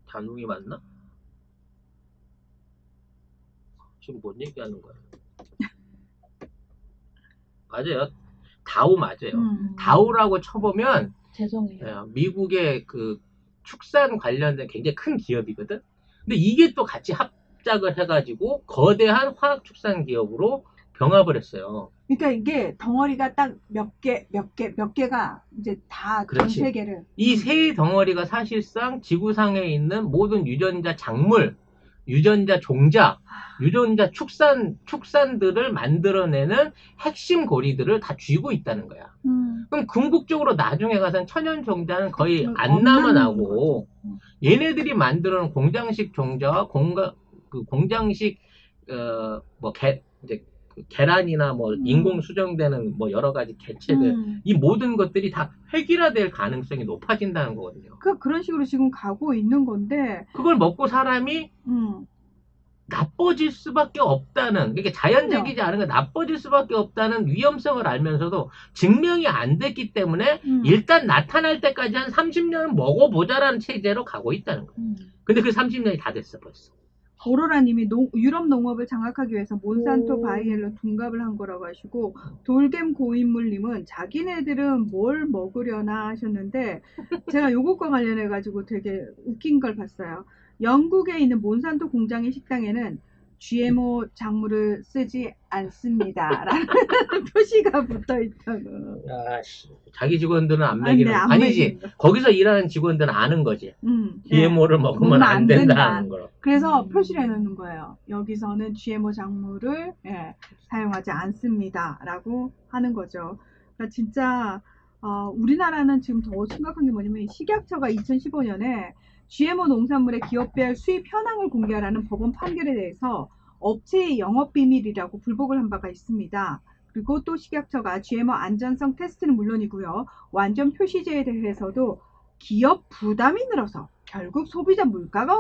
단웅이 맞나? 지금 뭔 얘기하는 거야? 맞아요. 다우 맞아요. 다우라고 쳐보면 죄송해요. 미국의 그 축산 관련된 굉장히 큰 기업이거든. 근데 이게 또 같이 합작을 해가지고 거대한 화학 축산 기업으로 병합을 했어요. 그러니까 이게 덩어리가 딱 몇 개가 이제 다 전 세계를. 이 세 덩어리가 사실상 지구상에 있는 모든 유전자 작물, 유전자 종자, 유전자 축산들을 만들어내는 핵심 고리들을 다 쥐고 있다는 거야. 그럼 궁극적으로 나중에 가서는 천연 종자는 거의 안 남아나고 얘네들이 만들어놓은 공장식 종자와 공장식 이제 계란이나 뭐 인공 수정되는 뭐 여러 가지 개체들 이 모든 것들이 다 획일화될 가능성이 높아진다는 거거든요. 그런 식으로 지금 가고 있는 건데 그걸 먹고 사람이 나빠질 수밖에 없다는, 그러니까 자연적이지 않은 게 나빠질 수밖에 없다는 위험성을 알면서도 증명이 안 됐기 때문에 일단 나타날 때까지 한 30년은 먹어보자라는 체제로 가고 있다는 거예요. 근데 그 30년이 다 됐어 벌써. 오로라님이 유럽 농업을 장악하기 위해서 몬산토 바이엘로 둔갑을 한 거라고 하시고, 돌겜 고인물님은 자기네들은 뭘 먹으려나 하셨는데 제가 요것과 관련해 가지고 되게 웃긴 걸 봤어요. 영국에 있는 몬산토 공장의 식당에는 GMO 작물을 쓰지 않습니다 라는 표시가 붙어 있다고. 자기 직원들은 안 먹이는 거 아니지. 거기서 일하는 직원들은 아는 거지. GMO를 먹으면 안 된다는 걸. 그래서 표시를 해놓는 거예요. 여기서는 GMO 작물을 사용하지 않습니다 라고 하는 거죠. 그러니까 진짜 우리나라는 지금 더 심각한 게 뭐냐면 식약처가 2015년에 GMO 농산물의 기업별 수입 현황을 공개하라는 법원 판결에 대해서 업체의 영업비밀이라고 불복을 한 바가 있습니다. 그리고 또 식약처가 GMO 안전성 테스트는 물론이고요. 완전 표시제에 대해서도 기업 부담이 늘어서 결국 소비자 물가가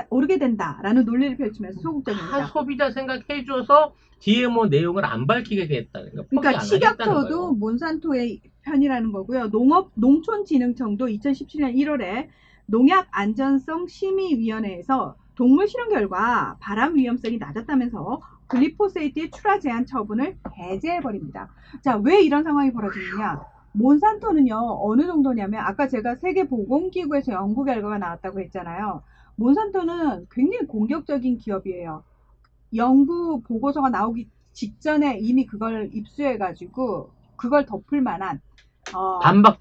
오르게 된다라는 논리를 펼치면서 소극적입니다. 소비자 생각해줘서 GMO 내용을 안 밝히게 됐다는 거. 그러니까 식약처도 몬산토의 편이라는 거고요. 농촌진흥청도 2017년 1월에 농약안전성심의위원회에서 동물 실험 결과 발암 위험성이 낮았다면서 글리포세이트의 출하 제한 처분을 해제해버립니다. 자, 왜 이런 상황이 벌어지느냐? 몬산토는요, 어느 정도냐면, 아까 제가 세계보건기구에서 연구 결과가 나왔다고 했잖아요. 몬산토는 굉장히 공격적인 기업이에요. 연구 보고서가 나오기 직전에 이미 그걸 입수해가지고, 그걸 덮을 만한, 반박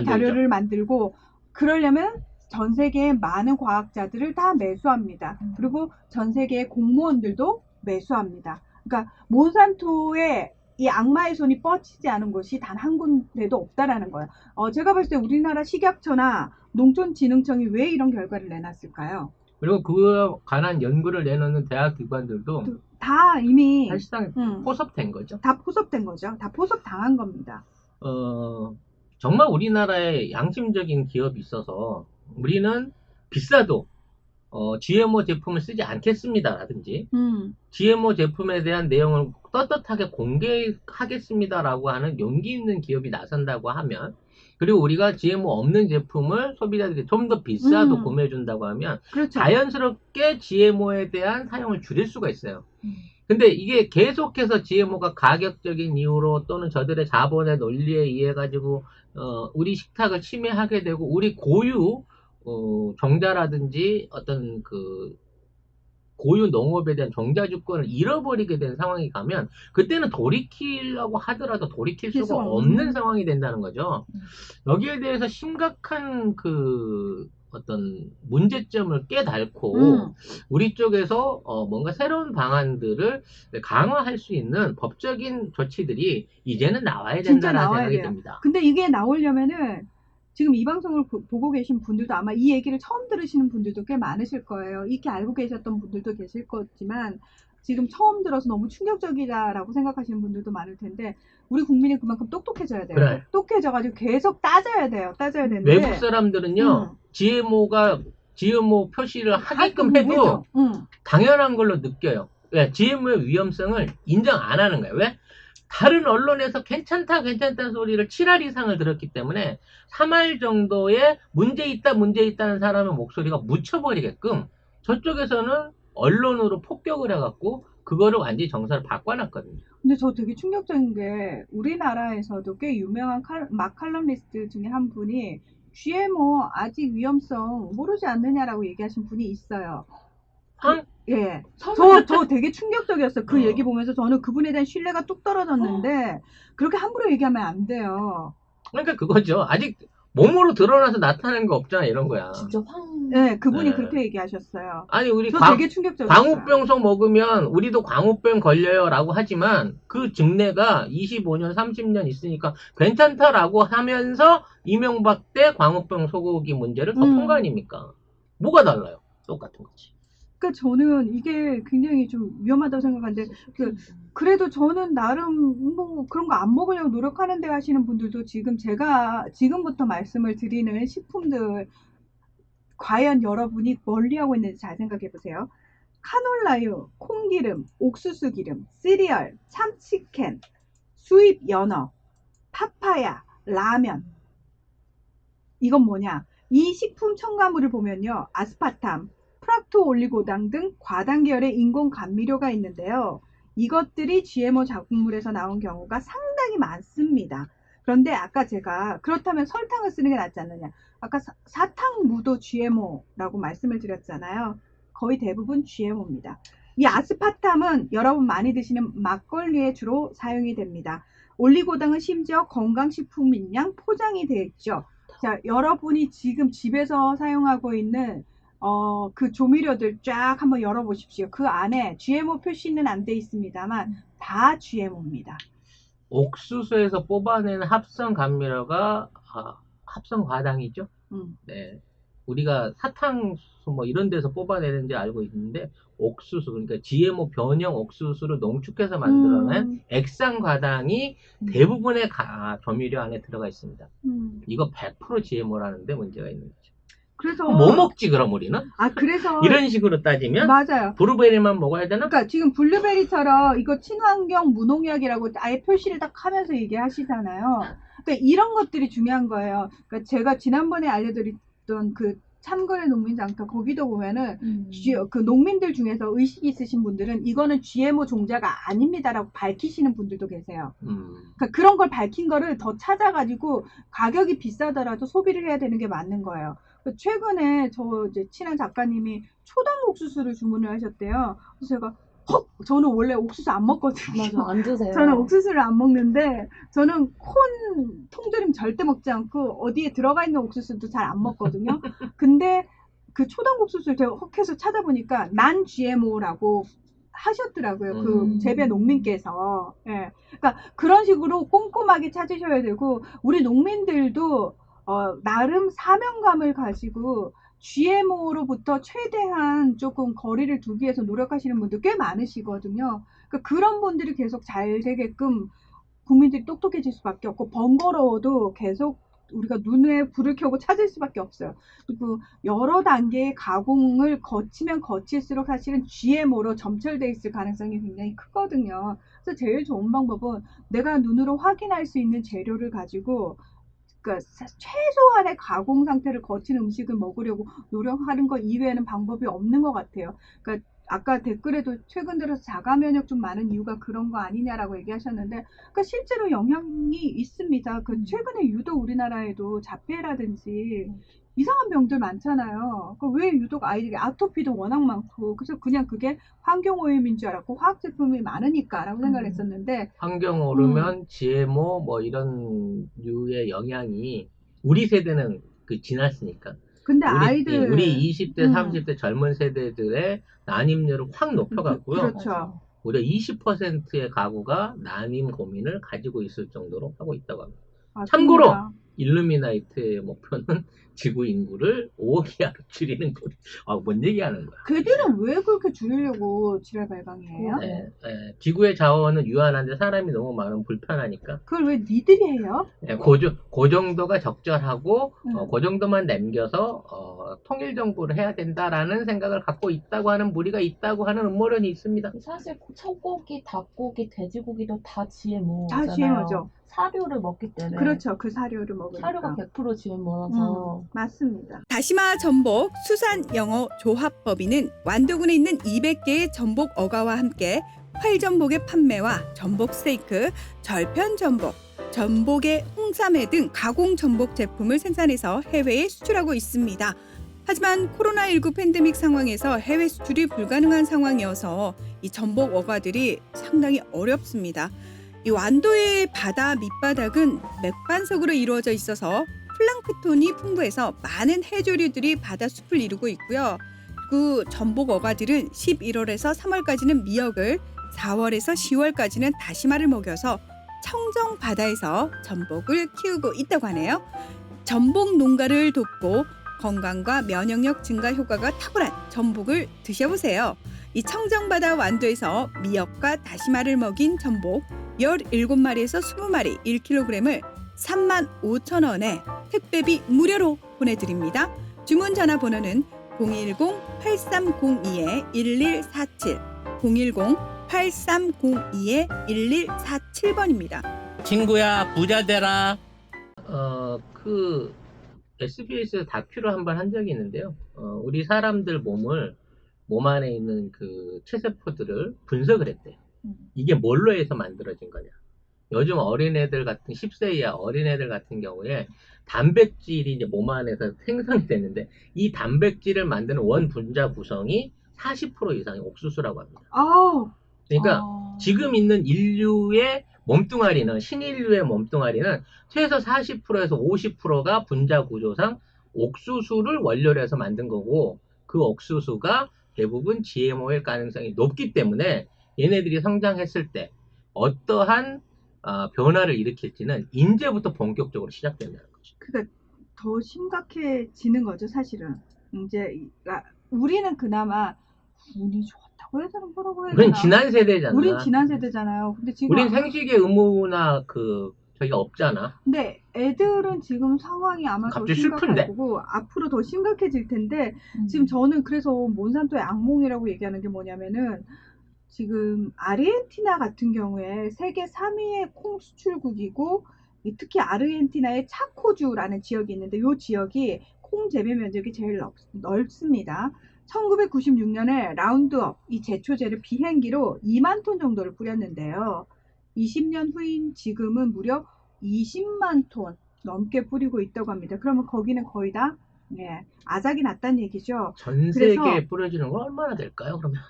자료를 만들고, 그러려면 전 세계의 많은 과학자들을 다 매수합니다. 그리고 전 세계의 공무원들도 매수합니다. 그러니까 몬산토의 이 악마의 손이 뻗치지 않은 곳이 단 한 군데도 없다라는 거예요. 제가 봤을 때 우리나라 식약처나 농촌진흥청이 왜 이런 결과를 내놨을까요? 그리고 그에 관한 연구를 내놓는 대학 기관들도 다 이미 사실상 포섭된 거죠. 다 포섭된 거죠. 다 포섭당한 겁니다. 정말 우리나라에 양심적인 기업이 있어서 우리는 비싸도 GMO 제품을 쓰지 않겠습니다라든지 GMO 제품에 대한 내용을 떳떳하게 공개하겠습니다라고 하는 용기 있는 기업이 나선다고 하면, 그리고 우리가 GMO 없는 제품을 소비자들이 좀 더 비싸도 구매해준다고 하면 그렇죠. 자연스럽게 GMO에 대한 사용을 줄일 수가 있어요. 근데 이게 계속해서 GMO가 가격적인 이유로 또는 저들의 자본의 논리에 의해 가지고 우리 식탁을 침해하게 되고 우리 고유 종자라든지 어떤 그 고유 농업에 대한 종자 주권을 잃어버리게 된 상황이 가면 그때는 돌이키려고 하더라도 돌이킬 수가 없는 상황이 된다는 거죠. 여기에 대해서 심각한 그 어떤 문제점을 깨닫고 우리 쪽에서 뭔가 새로운 방안들을 강화할 수 있는 법적인 조치들이 이제는 나와야 된다는 생각이 듭니다. 근데 이게 나오려면은 지금 이 방송을 보고 계신 분들도 아마 이 얘기를 처음 들으시는 분들도 꽤 많으실 거예요. 이렇게 알고 계셨던 분들도 계실 거지만 지금 처음 들어서 너무 충격적이다라고 생각하시는 분들도 많을 텐데, 우리 국민이 그만큼 똑똑해져야 돼요. 그래. 똑똑해져가지고 계속 따져야 돼요. 따져야 되는데 외국 사람들은요 GMO 표시를 하게끔 해도 당연한 걸로 느껴요. 왜? GMO의 위험성을 인정 안 하는 거예요. 왜? 다른 언론에서 괜찮다는 소리를 7할 이상을 들었기 때문에 3할 정도의 문제 있다는 사람의 목소리가 묻혀버리게끔 저쪽에서는 언론으로 폭격을 해갖고 그거를 완전히 정서를 바꿔놨거든요. 근데 저 되게 충격적인 게 우리나라에서도 꽤 유명한 칼럼니스트 중에 한 분이 GMO 아직 위험성 모르지 않느냐라고 얘기하신 분이 있어요. 예. 저 되게 충격적이었어요. 그 얘기 보면서 저는 그분에 대한 신뢰가 뚝 떨어졌는데 그렇게 함부로 얘기하면 안 돼요. 그러니까 그거죠. 아직 몸으로 드러나서 나타나는 거 없잖아, 이런 거야. 진짜 네, 그분이 그렇게 얘기하셨어요. 아니, 우리 되게 충격적이었어요. 광우병 먹으면 우리도 광우병 걸려요 라고 하지만 그 증례가 25년, 30년 있으니까 괜찮다라고 하면서 이명박 때 광우병 소고기 문제를 덮은 거 아닙니까? 뭐가 달라요? 똑같은 거지. 그러니까 저는 이게 굉장히 좀 위험하다고 생각하는데 그래도 저는 나름 뭐 그런 거 안 먹으려고 노력하는데 하시는 분들도 지금 제가 지금부터 말씀을 드리는 식품들 과연 여러분이 멀리하고 있는지 잘 생각해 보세요. 카놀라유, 콩기름, 옥수수 기름, 시리얼, 참치캔, 수입 연어, 파파야, 라면. 이건 뭐냐? 이 식품 첨가물을 보면요. 아스파탐, 프락토 올리고당 등 과당 계열의 인공 감미료가 있는데요. 이것들이 GMO 작물에서 나온 경우가 상당히 많습니다. 그런데 아까 제가 그렇다면 설탕을 쓰는 게 낫지 않느냐. 아까 사탕무도 GMO라고 말씀을 드렸잖아요. 거의 대부분 GMO입니다. 이 아스파탐은 여러분 많이 드시는 막걸리에 주로 사용이 됩니다. 올리고당은 심지어 건강식품인 양 포장이 되어 있죠. 자, 여러분이 지금 집에서 사용하고 있는 그 조미료들 쫙 한번 열어보십시오. 그 안에 GMO 표시는 안 돼 있습니다만 다 GMO입니다. 옥수수에서 뽑아내는 합성 감미료가 합성 과당이죠. 네, 우리가 사탕수 뭐 이런 데서 뽑아내는지 알고 있는데 옥수수, 그러니까 GMO 변형 옥수수를 농축해서 만들어낸 액상 과당이 대부분의 조미료 안에 들어가 있습니다. 이거 100% GMO라는데 문제가 있는 거죠. 그래서 뭐 먹지 그럼 우리는? 그래서 이런 식으로 따지면 맞아요. 블루베리만 먹어야 되나? 그러니까 지금 블루베리처럼 이거 친환경 무농약이라고 아예 표시를 딱 하면서 얘기하시잖아요. 그러니까 이런 것들이 중요한 거예요. 그러니까 제가 지난번에 알려드렸던 그 참거래 농민 장터 거기도 보면은 그 농민들 중에서 의식이 있으신 분들은 이거는 GMO 종자가 아닙니다라고 밝히시는 분들도 계세요. 그러니까 그런 걸 밝힌 거를 더 찾아가지고 가격이 비싸더라도 소비를 해야 되는 게 맞는 거예요. 최근에 저 이제 친한 작가님이 초당 옥수수를 주문을 하셨대요. 그래서 제가 저는 원래 옥수수 안 먹거든요. 맞아, 안 드세요. 저는 옥수수를 안 먹는데 저는 콘 통조림 절대 먹지 않고 어디에 들어가 있는 옥수수도 잘 안 먹거든요. 근데 그 초당 옥수수를 제가 혹해서 찾아보니까 난 GMO라고 하셨더라고요. 그 재배 농민께서. 예. 그러니까 그런 식으로 꼼꼼하게 찾으셔야 되고 우리 농민들도 나름 사명감을 가지고 GMO로부터 최대한 조금 거리를 두기 위해서 노력하시는 분들 꽤 많으시거든요. 그러니까 그런 분들이 계속 잘 되게끔 국민들이 똑똑해질 수밖에 없고, 번거로워도 계속 우리가 눈에 불을 켜고 찾을 수밖에 없어요. 그리고 여러 단계의 가공을 거치면 거칠수록 사실은 GMO로 점철돼 있을 가능성이 굉장히 크거든요. 그래서 제일 좋은 방법은 내가 눈으로 확인할 수 있는 재료를 가지고, 그러니까 최소한의 가공 상태를 거친 음식을 먹으려고 노력하는 것 이외에는 방법이 없는 것 같아요. 그러니까 아까 댓글에도 최근 들어서 자가 면역 좀 많은 이유가 그런 거 아니냐라고 얘기하셨는데, 그러니까 실제로 영향이 있습니다. 그 최근에 유독 우리나라에도 자폐라든지 이상한 병들 많잖아요. 왜 유독 아이들이 아토피도 워낙 많고, 그래서 그냥 그게 환경 오염인 줄 알았고 화학 제품이 많으니까라고 생각을 했었는데, 환경 오르면 GMO 뭐 이런 류의 영향이 우리 세대는 지났으니까. 근데 아이들 우리 20대, 30대 젊은 세대들의 난임률을 확 높여갔고요. 그렇죠. 무려 20%의 가구가 난임 고민을 가지고 있을 정도로 하고 있다고 합니다. 참고로 일루미나이트의 목표는 지구 인구를 5억 이하로 줄이는 거예요. 뭔 얘기하는 거야? 걔들은 왜 그렇게 줄이려고 지랄 발광이에요? 지구의 자원은 유한한데 사람이 너무 많으면 불편하니까. 그걸 왜 니들이 해요? 그 정도가 적절하고 그 정도만 남겨서 통일 정부를 해야 된다라는 생각을 갖고 있다고 하는 무리가 있다고 하는 음모론이 있습니다. 사실 소고기, 닭고기, 돼지고기도 다 GMO잖아요. 다 GMO죠. 사료를 먹기 때문에. 그렇죠. 그 사료를 먹으니까. 사료가 100% GMO라서. 맞습니다. 다시마 전복 수산 영어 조합법인은 완도군에 있는 200개의 전복 어가와 함께 활전복의 판매와 전복 스테이크, 절편 전복, 전복의 홍삼회 등 가공 전복 제품을 생산해서 해외에 수출하고 있습니다. 하지만 코로나19 팬데믹 상황에서 해외 수출이 불가능한 상황이어서 이 전복 어가들이 상당히 어렵습니다. 이 완도의 바다 밑바닥은 맥반석으로 이루어져 있어서 플랑크톤이 풍부해서 많은 해조류들이 바다 숲을 이루고 있고요. 그 전복 어가들은 11월에서 3월까지는 미역을, 4월에서 10월까지는 다시마를 먹여서 청정 바다에서 전복을 키우고 있다고 하네요. 전복 농가를 돕고 건강과 면역력 증가 효과가 탁월한 전복을 드셔보세요. 이 청정바다 완도에서 미역과 다시마를 먹인 전복 17마리에서 20마리 1kg을 35,000원에 택배비 무료로 보내드립니다. 주문 전화번호는 010-8302-1147 010-8302-1147번입니다. 친구야 부자 되라. SBS에서 다큐를 한번 한 적이 있는데요. 우리 사람들 몸 안에 있는 그 체세포들을 분석을 했대요. 이게 뭘로 해서 만들어진 거냐. 요즘 어린애들 같은 10세 이하 어린애들 같은 경우에 단백질이 이제 몸 안에서 생성이 되는데 이 단백질을 만드는 원 분자 구성이 40% 이상이 옥수수라고 합니다. 그러니까 지금 있는 인류의 몸뚱아리는 신인류의 몸뚱아리는 최소 40%에서 50%가 분자 구조상 옥수수를 원료로 해서 만든 거고, 그 옥수수가 대부분 GMO일 가능성이 높기 때문에 얘네들이 성장했을 때 어떠한 변화를 일으킬지는 이제부터 본격적으로 시작된다는 거죠. 그러니까 더 심각해지는 거죠, 사실은. 이제 우리는 그나마 운이 좋다고 해야 되나 뭐라고 해야 되나. 우린 지난 세대잖아. 우린 지난 세대잖아요. 근데 지금 우린 생식의 의무나 저희가 없잖아. 근데 애들은 지금 상황이 아마 더 갑자기 심각할 슬픈데? 거고 앞으로 더 심각해질 텐데 지금 저는 그래서 몬산토의 악몽이라고 얘기하는 게 뭐냐면은, 지금 아르헨티나 같은 경우에 세계 3위의 콩 수출국이고, 특히 아르헨티나의 차코주라는 지역이 있는데 이 지역이 콩 재배 면적이 제일 넓습니다. 1996년에 라운드업 이 제초제를 비행기로 2만 톤 정도를 뿌렸는데요. 20년 후인 지금은 무려 20만 톤 넘게 뿌리고 있다고 합니다. 그러면 거기는 거의 다 아작이 났다는 얘기죠. 전 세계에 뿌려지는 건 얼마나 될까요? 그러면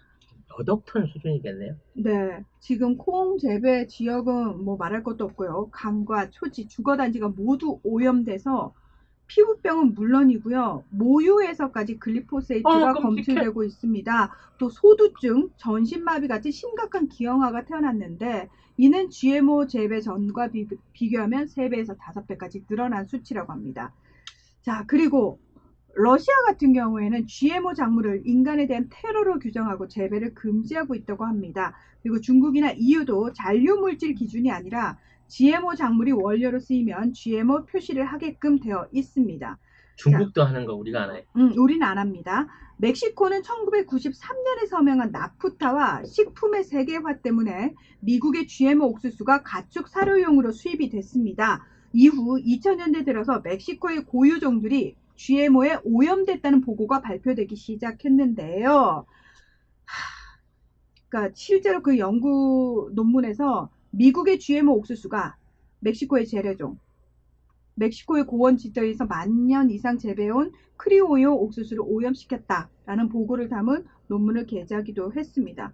몇 억 톤 수준이겠네요. 네, 지금 콩 재배 지역은 뭐 말할 것도 없고요. 강과 초지, 주거단지가 모두 오염돼서 피부병은 물론이고요. 모유에서까지 글리포세이트가 검출되고 있습니다. 또 소두증, 전신마비 같은 심각한 기형아가 태어났는데 이는 GMO 재배 전과 비교하면 3배에서 5배까지 늘어난 수치라고 합니다. 자, 그리고 러시아 같은 경우에는 GMO 작물을 인간에 대한 테러로 규정하고 재배를 금지하고 있다고 합니다. 그리고 중국이나 EU도 잔류물질 기준이 아니라 GMO 작물이 원료로 쓰이면 GMO 표시를 하게끔 되어 있습니다. 중국도 하는 거 우리가 안 해. 우리는 안 합니다. 멕시코는 1993년에 서명한 나프타와 식품의 세계화 때문에 미국의 GMO 옥수수가 가축 사료용으로 수입이 됐습니다. 이후 2000년대 들어서 멕시코의 고유종들이 GMO에 오염됐다는 보고가 발표되기 시작했는데요. 그러니까 실제로 그 연구 논문에서 미국의 GMO 옥수수가 멕시코의 재래종, 멕시코의 고원 지대에서 만년 이상 재배해온 크리오요 옥수수를 오염시켰다라는 보고를 담은 논문을 게재하기도 했습니다.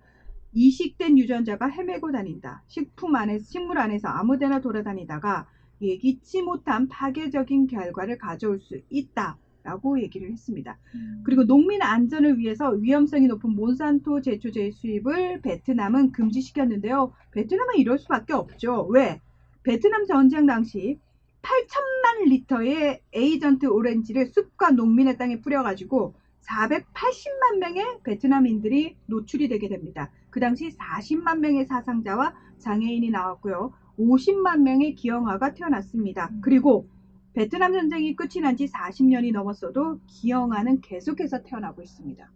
이식된 유전자가 헤매고 다닌다. 식물 안에서 아무데나 돌아다니다가 예기치 못한 파괴적인 결과를 가져올 수 있다라고 얘기를 했습니다. 그리고 농민 안전을 위해서 위험성이 높은 몬산토 제초제의 수입을 베트남은 금지시켰는데요. 베트남은 이럴 수밖에 없죠. 왜? 베트남 전쟁 당시 8천만 리터의 에이전트 오렌지를 숲과 농민의 땅에 뿌려가지고 480만 명의 베트남인들이 노출이 되게 됩니다. 그 당시 40만 명의 사상자와 장애인이 나왔고요. 50만 명의 기형아가 태어났습니다. 그리고 베트남 전쟁이 끝이 난 지 40년이 넘었어도 기형아는 계속해서 태어나고 있습니다.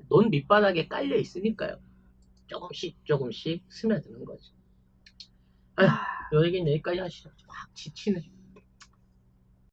논 밑바닥에 깔려 있으니까요. 조금씩 스며드는 거죠. 요 얘기는 여기까지 하시죠. 막 지치네.